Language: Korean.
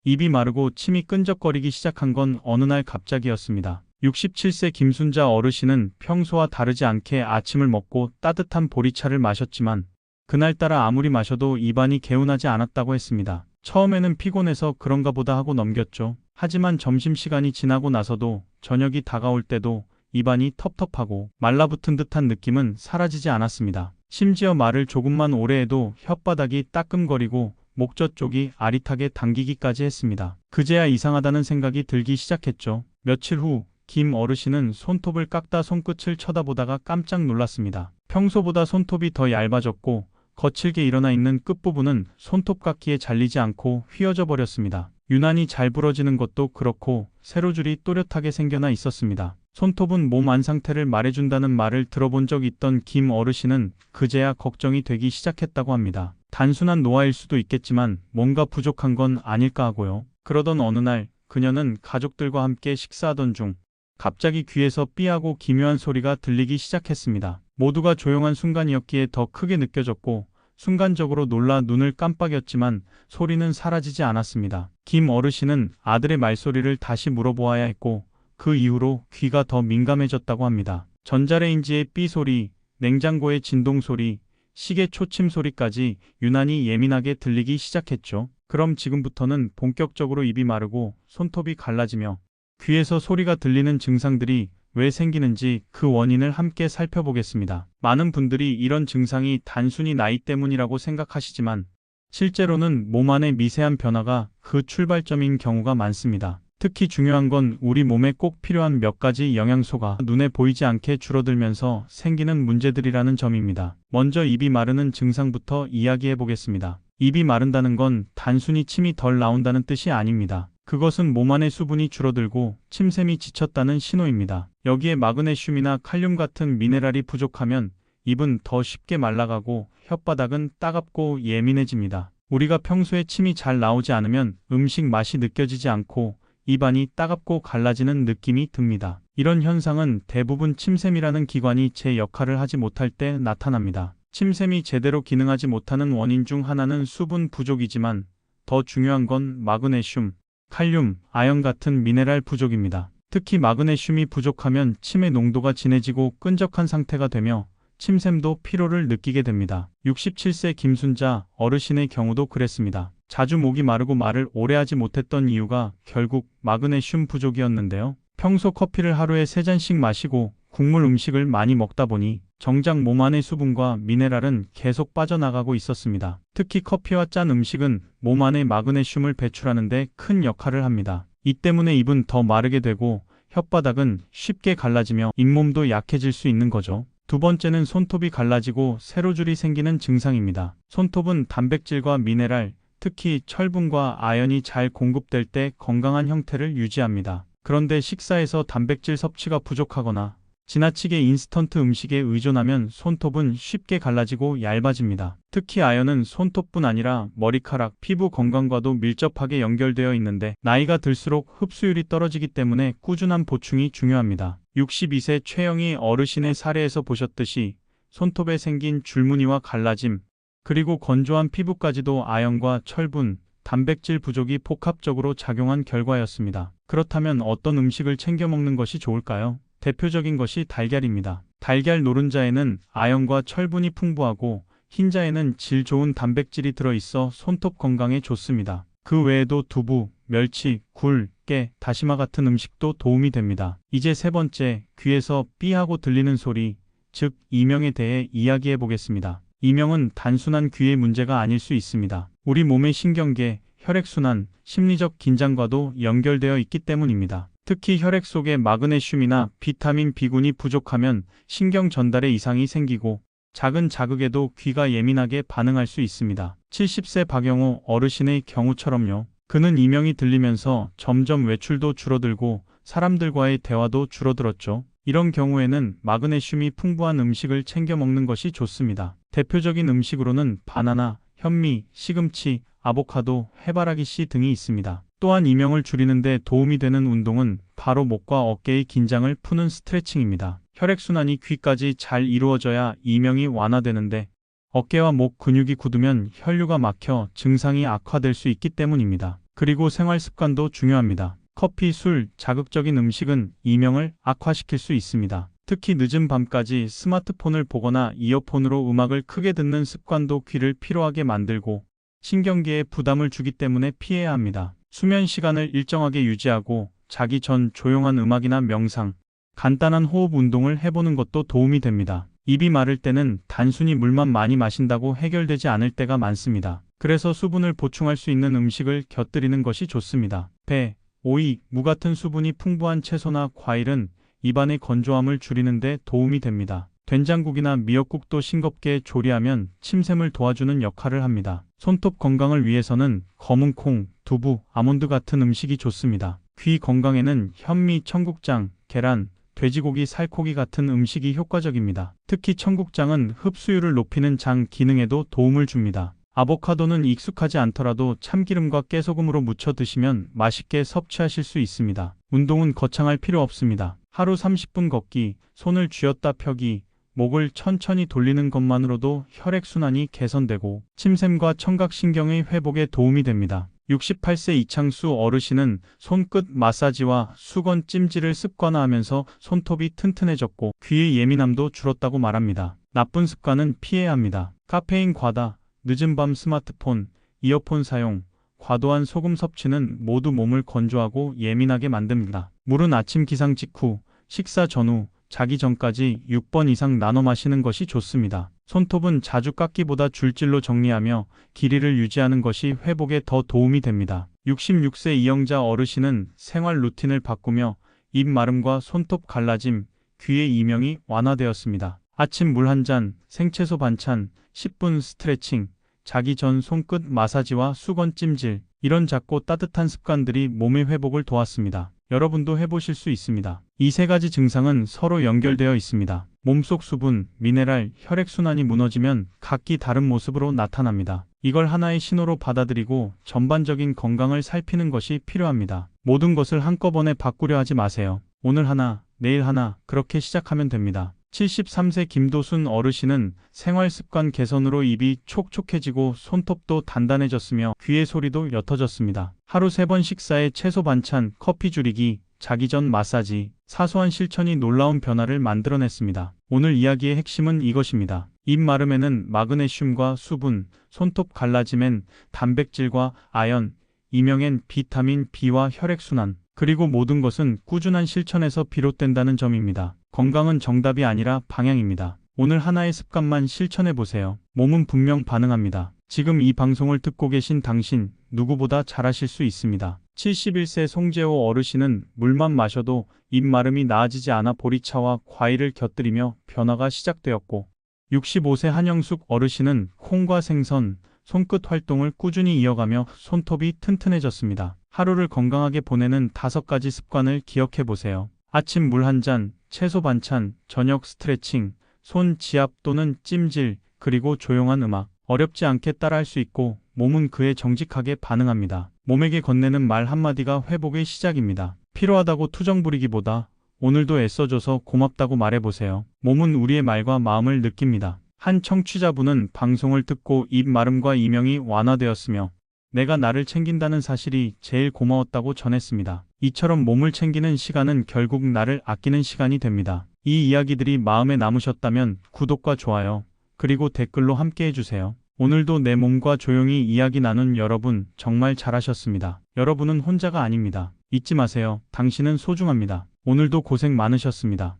입이 마르고 침이 끈적거리기 시작한 건 어느 날 갑자기였습니다. 67세 김순자 어르신은 평소와 다르지 않게 아침을 먹고 따뜻한 보리차를 마셨지만 그날따라 아무리 마셔도 입안이 개운하지 않았다고 했습니다. 처음에는 피곤해서 그런가 보다 하고 넘겼죠. 하지만 점심시간이 지나고 나서도 저녁이 다가올 때도 입안이 텁텁하고 말라붙은 듯한 느낌은 사라지지 않았습니다. 심지어 말을 조금만 오래 해도 혓바닥이 따끔거리고 목젖 쪽이 아릿하게 당기기까지 했습니다. 그제야 이상하다는 생각이 들기 시작했죠. 며칠 후 김 어르신은 손톱을 깎다 손끝을 쳐다보다가 깜짝 놀랐습니다. 평소보다 손톱이 더 얇아졌고 거칠게 일어나 있는 끝부분은 손톱깎이에 잘리지 않고 휘어져 버렸습니다. 유난히 잘 부러지는 것도 그렇고 세로줄이 또렷하게 생겨나 있었습니다. 손톱은 몸 안 상태를 말해준다는 말을 들어본 적 있던 김 어르신은 그제야 걱정이 되기 시작했다고 합니다. 단순한 노화일 수도 있겠지만 뭔가 부족한 건 아닐까 하고요. 그러던 어느 날 그녀는 가족들과 함께 식사하던 중 갑자기 귀에서 삐하고 기묘한 소리가 들리기 시작했습니다. 모두가 조용한 순간이었기에 더 크게 느껴졌고 순간적으로 놀라 눈을 깜빡였지만 소리는 사라지지 않았습니다. 김 어르신은 아들의 말소리를 다시 물어보아야 했고 그 이후로 귀가 더 민감해졌다고 합니다. 전자레인지의 삐 소리, 냉장고의 진동 소리, 시계 초침 소리까지 유난히 예민하게 들리기 시작했죠. 그럼 지금부터는 본격적으로 입이 마르고 손톱이 갈라지며 귀에서 소리가 들리는 증상들이 왜 생기는지 그 원인을 함께 살펴보겠습니다. 많은 분들이 이런 증상이 단순히 나이 때문이라고 생각하시지만 실제로는 몸 안의 미세한 변화가 그 출발점인 경우가 많습니다. 특히 중요한 건 우리 몸에 꼭 필요한 몇 가지 영양소가 눈에 보이지 않게 줄어들면서 생기는 문제들이라는 점입니다. 먼저 입이 마르는 증상부터 이야기해 보겠습니다. 입이 마른다는 건 단순히 침이 덜 나온다는 뜻이 아닙니다. 그것은 몸 안의 수분이 줄어들고 침샘이 지쳤다는 신호입니다. 여기에 마그네슘이나 칼륨 같은 미네랄이 부족하면 입은 더 쉽게 말라가고 혓바닥은 따갑고 예민해집니다. 우리가 평소에 침이 잘 나오지 않으면 음식 맛이 느껴지지 않고 입안이 따갑고 갈라지는 느낌이 듭니다. 이런 현상은 대부분 침샘이라는 기관이 제 역할을 하지 못할 때 나타납니다. 침샘이 제대로 기능하지 못하는 원인 중 하나는 수분 부족이지만 더 중요한 건 마그네슘, 칼륨, 아연 같은 미네랄 부족입니다. 특히 마그네슘이 부족하면 침의 농도가 진해지고 끈적한 상태가 되며 침샘도 피로를 느끼게 됩니다. 67세 김순자 어르신의 경우도 그랬습니다. 자주 목이 마르고 말을 오래 하지 못했던 이유가 결국 마그네슘 부족이었는데요. 평소 커피를 하루에 3잔씩 마시고 국물 음식을 많이 먹다 보니 정작 몸 안의 수분과 미네랄은 계속 빠져나가고 있었습니다. 특히 커피와 짠 음식은 몸 안에 마그네슘을 배출하는 데 큰 역할을 합니다. 이 때문에 입은 더 마르게 되고 혓바닥은 쉽게 갈라지며 잇몸도 약해질 수 있는 거죠. 두 번째는 손톱이 갈라지고 세로줄이 생기는 증상입니다. 손톱은 단백질과 미네랄, 특히 철분과 아연이 잘 공급될 때 건강한 형태를 유지합니다. 그런데 식사에서 단백질 섭취가 부족하거나 지나치게 인스턴트 음식에 의존하면 손톱은 쉽게 갈라지고 얇아집니다. 특히 아연은 손톱뿐 아니라 머리카락, 피부 건강과도 밀접하게 연결되어 있는데 나이가 들수록 흡수율이 떨어지기 때문에 꾸준한 보충이 중요합니다. 62세 최영희 어르신의 사례에서 보셨듯이 손톱에 생긴 줄무늬와 갈라짐, 그리고 건조한 피부까지도 아연과 철분, 단백질 부족이 복합적으로 작용한 결과였습니다. 그렇다면 어떤 음식을 챙겨 먹는 것이 좋을까요? 대표적인 것이 달걀입니다. 달걀 노른자에는 아연과 철분이 풍부하고 흰자에는 질 좋은 단백질이 들어있어 손톱 건강에 좋습니다. 그 외에도 두부, 멸치, 굴, 깨, 다시마 같은 음식도 도움이 됩니다. 이제 세 번째, 귀에서 삐하고 들리는 소리, 즉 이명에 대해 이야기해 보겠습니다. 이명은 단순한 귀의 문제가 아닐 수 있습니다. 우리 몸의 신경계, 혈액순환, 심리적 긴장과도 연결되어 있기 때문입니다. 특히 혈액 속에 마그네슘이나 비타민 B군이 부족하면 신경 전달에 이상이 생기고 작은 자극에도 귀가 예민하게 반응할 수 있습니다. 70세 박영호 어르신의 경우처럼요. 그는 이명이 들리면서 점점 외출도 줄어들고 사람들과의 대화도 줄어들었죠. 이런 경우에는 마그네슘이 풍부한 음식을 챙겨 먹는 것이 좋습니다. 대표적인 음식으로는 바나나, 현미, 시금치, 아보카도, 해바라기 씨 등이 있습니다. 또한 이명을 줄이는 데 도움이 되는 운동은 바로 목과 어깨의 긴장을 푸는 스트레칭입니다. 혈액순환이 귀까지 잘 이루어져야 이명이 완화되는데 어깨와 목 근육이 굳으면 혈류가 막혀 증상이 악화될 수 있기 때문입니다. 그리고 생활 습관도 중요합니다. 커피, 술, 자극적인 음식은 이명을 악화시킬 수 있습니다. 특히 늦은 밤까지 스마트폰을 보거나 이어폰으로 음악을 크게 듣는 습관도 귀를 피로하게 만들고 신경계에 부담을 주기 때문에 피해야 합니다. 수면 시간을 일정하게 유지하고 자기 전 조용한 음악이나 명상, 간단한 호흡 운동을 해보는 것도 도움이 됩니다. 입이 마를 때는 단순히 물만 많이 마신다고 해결되지 않을 때가 많습니다. 그래서 수분을 보충할 수 있는 음식을 곁들이는 것이 좋습니다. 배, 오이, 무 같은 수분이 풍부한 채소나 과일은 입안의 건조함을 줄이는 데 도움이 됩니다. 된장국이나 미역국도 싱겁게 조리하면 침샘을 도와주는 역할을 합니다. 손톱 건강을 위해서는 검은 콩, 두부, 아몬드 같은 음식이 좋습니다. 귀 건강에는 현미, 청국장, 계란, 돼지고기, 살코기 같은 음식이 효과적입니다. 특히 청국장은 흡수율을 높이는 장 기능에도 도움을 줍니다. 아보카도는 익숙하지 않더라도 참기름과 깨소금으로 무쳐 드시면 맛있게 섭취하실 수 있습니다. 운동은 거창할 필요 없습니다. 하루 30분 걷기, 손을 쥐었다 펴기, 목을 천천히 돌리는 것만으로도 혈액순환이 개선되고 침샘과 청각신경의 회복에 도움이 됩니다. 68세 이창수 어르신은 손끝 마사지와 수건 찜질을 습관화하면서 손톱이 튼튼해졌고 귀의 예민함도 줄었다고 말합니다. 나쁜 습관은 피해야 합니다. 카페인 과다, 늦은 밤 스마트폰, 이어폰 사용, 과도한 소금 섭취는 모두 몸을 건조하고 예민하게 만듭니다. 물은 아침 기상 직후, 식사 전후, 자기 전까지 6번 이상 나눠 마시는 것이 좋습니다. 손톱은 자주 깎기보다 줄질로 정리하며 길이를 유지하는 것이 회복에 더 도움이 됩니다. 66세 이영자 어르신은 생활 루틴을 바꾸며 입 마름과 손톱 갈라짐, 귀의 이명이 완화되었습니다. 아침 물 한 잔, 생채소 반찬, 10분 스트레칭, 자기 전 손끝 마사지와 수건 찜질, 이런 작고 따뜻한 습관들이 몸의 회복을 도왔습니다. 여러분도 해보실 수 있습니다. 이 세 가지 증상은 서로 연결되어 있습니다. 몸속 수분, 미네랄, 혈액순환이 무너지면 각기 다른 모습으로 나타납니다. 이걸 하나의 신호로 받아들이고 전반적인 건강을 살피는 것이 필요합니다. 모든 것을 한꺼번에 바꾸려 하지 마세요. 오늘 하나, 내일 하나, 그렇게 시작하면 됩니다. 73세 김도순 어르신은 생활습관 개선으로 입이 촉촉해지고 손톱도 단단해졌으며 귀의 소리도 옅어졌습니다. 하루 3번 식사에 채소 반찬, 커피 줄이기, 자기 전 마사지, 사소한 실천이 놀라운 변화를 만들어냈습니다. 오늘 이야기의 핵심은 이것입니다. 입 마름에는 마그네슘과 수분, 손톱 갈라짐엔 단백질과 아연, 이명엔 비타민 B와 혈액순환, 그리고 모든 것은 꾸준한 실천에서 비롯된다는 점입니다. 건강은 정답이 아니라 방향입니다. 오늘 하나의 습관만 실천해보세요. 몸은 분명 반응합니다. 지금 이 방송을 듣고 계신 당신, 누구보다 잘하실 수 있습니다. 71세 송재호 어르신은 물만 마셔도 입 마름이 나아지지 않아 보리차와 과일을 곁들이며 변화가 시작되었고, 65세 한영숙 어르신은 콩과 생선, 손끝 활동을 꾸준히 이어가며 손톱이 튼튼해졌습니다. 하루를 건강하게 보내는 5가지 습관을 기억해보세요. 아침 물 한 잔, 채소 반찬, 저녁 스트레칭, 손 지압 또는 찜질, 그리고 조용한 음악. 어렵지 않게 따라할 수 있고 몸은 그에 정직하게 반응합니다. 몸에게 건네는 말 한마디가 회복의 시작입니다. 필요하다고 투정 부리기보다 오늘도 애써줘서 고맙다고 말해보세요. 몸은 우리의 말과 마음을 느낍니다. 한 청취자분은 방송을 듣고 입 마름과 이명이 완화되었으며 내가 나를 챙긴다는 사실이 제일 고마웠다고 전했습니다. 이처럼 몸을 챙기는 시간은 결국 나를 아끼는 시간이 됩니다. 이 이야기들이 마음에 남으셨다면 구독과 좋아요, 그리고 댓글로 함께 해주세요. 오늘도 내 몸과 조용히 이야기 나눈 여러분 정말 잘하셨습니다. 여러분은 혼자가 아닙니다. 잊지 마세요. 당신은 소중합니다. 오늘도 고생 많으셨습니다.